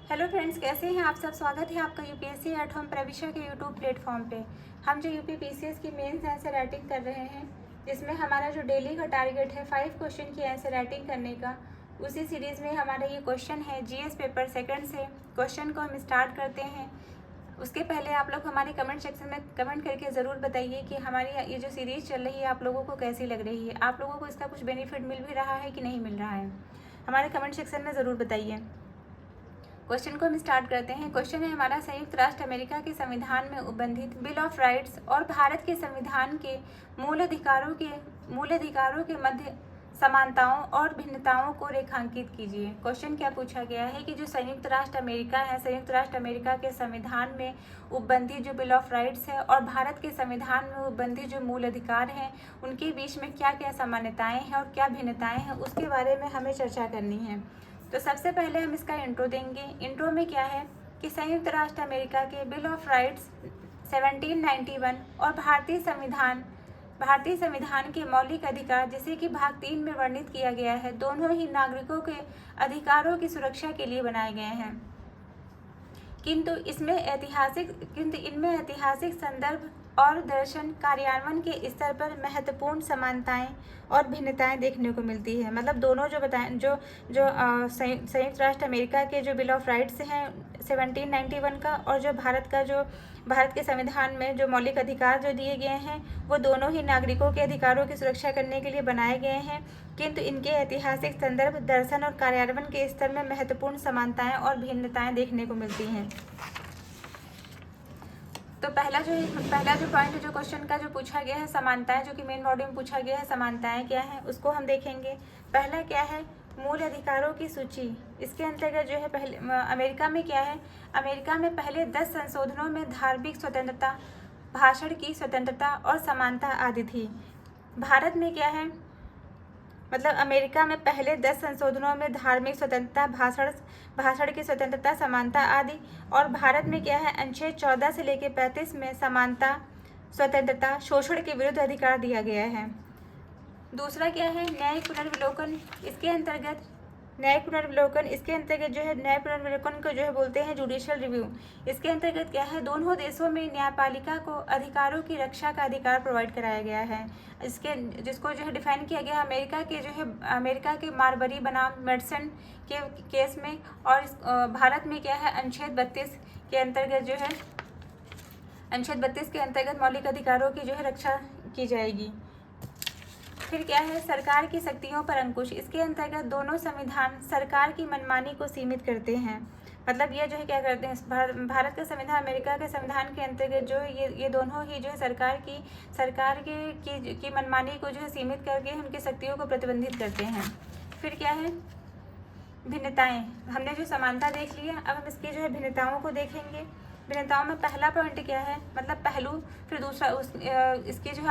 Hello friends, कैसे हैं आप सब। स्वागत है आपका यूपीएससी एट होम प्रविशा के यूट्यूब प्लेटफॉर्म पे। हम जो यूपी पीसीएस की मेंस आंसर राइटिंग कर रहे हैं, जिसमें हमारा जो डेली का टारगेट है 5 क्वेश्चन की आंसर राइटिंग करने का, उसी सीरीज़ में हमारा ये क्वेश्चन है जीएस पेपर सेकंड से। क्वेश्चन को हम स्टार्ट करते हैं। उसके पहले आप लोग हमारे कमेंट सेक्शन में कमेंट करके ज़रूर बताइए कि हमारी ये जो सीरीज़ चल रही है आप लोगों को कैसी लग रही है, आप लोगों को इसका कुछ बेनिफिट मिल भी रहा है कि नहीं मिल रहा है। हमारे कमेंट सेक्शन में ज़रूर बताइए। क्वेश्चन को हम स्टार्ट करते हैं। क्वेश्चन है हमारा, संयुक्त राष्ट्र अमेरिका के संविधान में उल्लिखित बिल ऑफ राइट्स और भारत के संविधान के मूल अधिकारों के मध्य समानताओं और भिन्नताओं को रेखांकित कीजिए। क्वेश्चन क्या पूछा गया है कि जो संयुक्त राष्ट्र अमेरिका है, संयुक्त राष्ट्र अमेरिका के संविधान में उपबंधित जो बिल ऑफ राइट्स है और भारत के संविधान में उपबंधित जो मूल अधिकार हैं, उनके बीच में क्या क्या समानताएं हैं और क्या भिन्नताएं हैं, उसके बारे में हमें चर्चा करनी है। तो सबसे पहले हम इसका इंट्रो देंगे। इंट्रो में क्या है कि संयुक्त राष्ट्र अमेरिका के बिल ऑफ राइट्स 1791 और भारतीय संविधान के मौलिक अधिकार, जिसे कि भाग 3 में वर्णित किया गया है, दोनों ही नागरिकों के अधिकारों की सुरक्षा के लिए बनाए गए हैं। किंतु इनमें ऐतिहासिक संदर्भ और दर्शन कार्यान्वयन के स्तर पर महत्वपूर्ण समानताएं और भिन्नताएं देखने को मिलती है। मतलब दोनों जो बताएं जो संयुक्त राष्ट्र अमेरिका के जो बिल ऑफ राइट्स हैं 1791 का, और जो भारत के संविधान में जो मौलिक अधिकार जो दिए गए हैं, वो दोनों ही नागरिकों के अधिकारों की सुरक्षा करने के लिए बनाए गए हैं। किंतु इनके ऐतिहासिक संदर्भ, दर्शन और कार्यान्वयन के स्तर में महत्वपूर्ण समानताएं और भिन्नताएं देखने को मिलती हैं। तो पहला जो पॉइंट जो क्वेश्चन का जो पूछा गया है, समानताएं, जो कि मेन बॉडी में पूछा गया है, समानताएं क्या है उसको हम देखेंगे। पहला क्या है, मूल अधिकारों की सूची। इसके अंतर्गत जो है पहले अमेरिका में क्या है, अमेरिका में पहले 10 संशोधनों में धार्मिक स्वतंत्रता, भाषण की स्वतंत्रता और समानता आदि थी। भारत में क्या है, मतलब अमेरिका में पहले 10 संशोधनों में धार्मिक स्वतंत्रता, भाषण की स्वतंत्रता, समानता आदि, और भारत में क्या है, अनुच्छेद 14 से लेकर 35 में समानता, स्वतंत्रता, शोषण के विरुद्ध अधिकार दिया गया है। दूसरा क्या है, न्यायिक पुनर्विलोकन। इसके अंतर्गत जो है न्याय पुनर्विलोकन को जो है बोलते हैं जुडिशियल रिव्यू। इसके अंतर्गत क्या है, दोनों देशों में न्यायपालिका को अधिकारों की रक्षा का अधिकार प्रोवाइड कराया गया है। जिसको जो है डिफाइन किया गया अमेरिका के मारबरी बनाम मेडसन के केस में, और भारत में क्या है, अनुच्छेद 32 के अंतर्गत मौलिक अधिकारों की जो है रक्षा की जाएगी। फिर क्या है, सरकार की शक्तियों पर अंकुश। इसके अंतर्गत दोनों संविधान सरकार की मनमानी को सीमित करते हैं। मतलब ये जो है क्या करते हैं, भारत का संविधान अमेरिका के संविधान के अंतर्गत जो है ये दोनों ही जो है सरकार की मनमानी को जो है सीमित करके उनकी शक्तियों को प्रतिबंधित करते हैं। फिर क्या है, भिन्नताएं। हमने जो समानता देख लिया, अब हम इसकी जो है भिन्नताओं को देखेंगे। भिन्नताओं में पहला पॉइंट क्या है, मतलब पहलू। फिर दूसरा इसकी जो है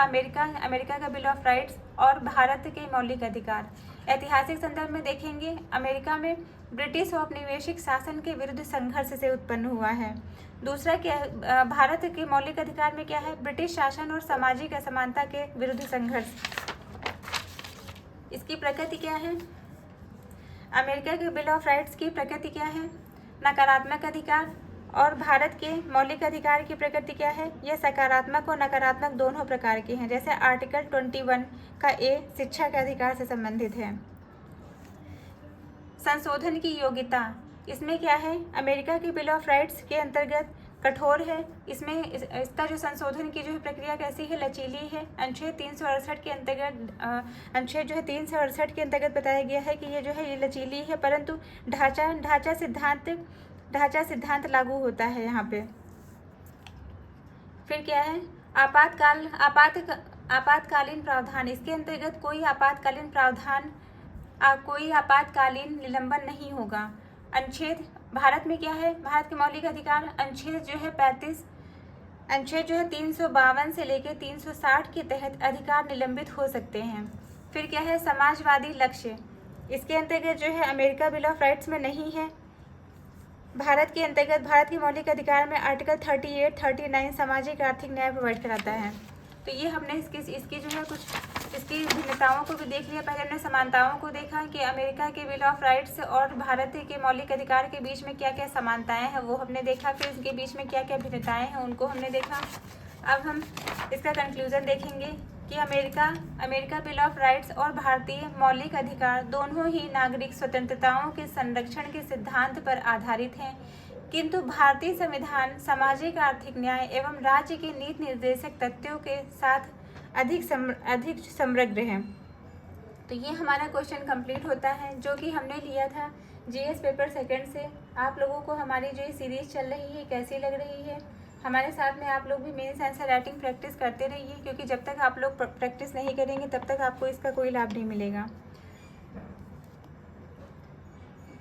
अमेरिका का बिल ऑफ राइट्स और भारत के मौलिक अधिकार। ऐतिहासिक संदर्भ में देखेंगे, अमेरिका में ब्रिटिश औपनिवेशिक शासन के विरुद्ध संघर्ष से उत्पन्न हुआ है। दूसरा क्या है, भारत के मौलिक अधिकार में क्या है, ब्रिटिश शासन और सामाजिक असमानता के विरुद्ध संघर्ष। इसकी प्रकृति क्या है, अमेरिका के बिल ऑफ राइट्स की प्रकृति क्या है, नकारात्मक अधिकार, और भारत के मौलिक अधिकार की प्रकृति क्या है, यह सकारात्मक और नकारात्मक दोनों प्रकार के हैं। जैसे आर्टिकल 21 का ए शिक्षा के अधिकार से संबंधित है। संशोधन की योग्यता। इसमें क्या है, अमेरिका के बिल ऑफ राइट्स के अंतर्गत कठोर है। इसमें इसका जो संशोधन की जो है प्रक्रिया कैसी है, लचीली है। अनुच्छेद 368 के अंतर्गत बताया गया है कि ये जो है ये लचीली है, परंतु ढांचा सिद्धांत लागू होता है यहाँ पे। फिर क्या है, आपातकालीन प्रावधान। इसके अंतर्गत कोई आपातकालीन निलंबन नहीं होगा। अनुच्छेद भारत में क्या है, भारत के मौलिक अधिकार, अनुच्छेद जो है 352 से लेकर 360 के तहत अधिकार निलंबित हो सकते हैं। फिर क्या है, समाजवादी लक्ष्य। इसके अंतर्गत जो है अमेरिका बिल ऑफ राइट्स में नहीं है। भारत के मौलिक अधिकार में आर्टिकल 38, 39 सामाजिक आर्थिक न्याय प्रोवाइड कराता है। तो ये हमने इसकी जो है कुछ इसकी भिन्नताओं को भी देख लिया। पहले हमने समानताओं को देखा कि अमेरिका के बिल ऑफ राइट्स और भारत के मौलिक अधिकार के बीच में क्या क्या समानताएं हैं वो हमने देखा। फिर इनके बीच में क्या क्या भिन्नताएं हैं उनको हमने देखा। अब हम इसका कंक्लूजन देखेंगे कि अमेरिका बिल ऑफ राइट्स और भारतीय मौलिक अधिकार दोनों ही नागरिक स्वतंत्रताओं के संरक्षण के सिद्धांत पर आधारित हैं, किंतु भारतीय संविधान सामाजिक आर्थिक न्याय एवं राज्य के नीति निर्देशक तथ्यों के साथ अधिक समग्र है। तो ये हमारा क्वेश्चन कंप्लीट होता है जो कि हमने लिया था जीएस पेपर सेकंड से। आप लोगों को हमारी जो ये सीरीज़ चल रही है कैसी लग रही है? हमारे साथ में आप लोग भी मेंस आंसर राइटिंग प्रैक्टिस करते रहिए, क्योंकि जब तक आप लोग प्रैक्टिस नहीं करेंगे तब तक आपको इसका कोई लाभ नहीं मिलेगा।